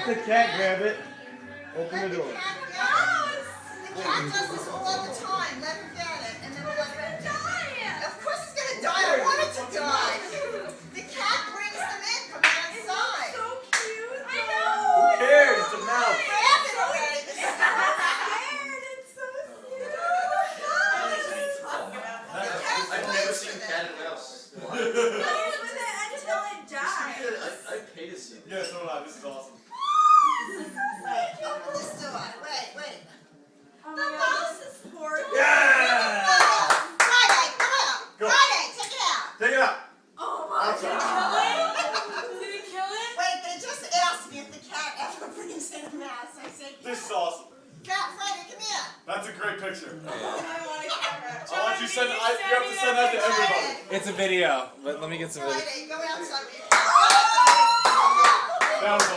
Let the cat grab it. Open the door. The cat does this all the time. Let him get it, and then we'll let him die. Of course he's gonna die. I want it to die. The cat brings them in from the outside. So cute. I know. Who cares? It's a mouse. Grab it already. I'm scared. It's so cute. I've never seen cat and mouse. Play with it until it dies. I pay to see this. Yeah, so do I. This is awesome. Wait, open this door. Wait. Oh my gosh, this is horrible. Yeah! Friday, come on. Go. Friday, take it out. Take it out. Oh my Outside. god. Did it kill it? Wait, they just asked me if the cat ever brings in a mouse. I said, This is awesome. Friday, come here. That's a great picture. I want a camera. I want you to send. You have to send that to everybody. It's a video, but let me get some video. Friday, go outside. That was awesome.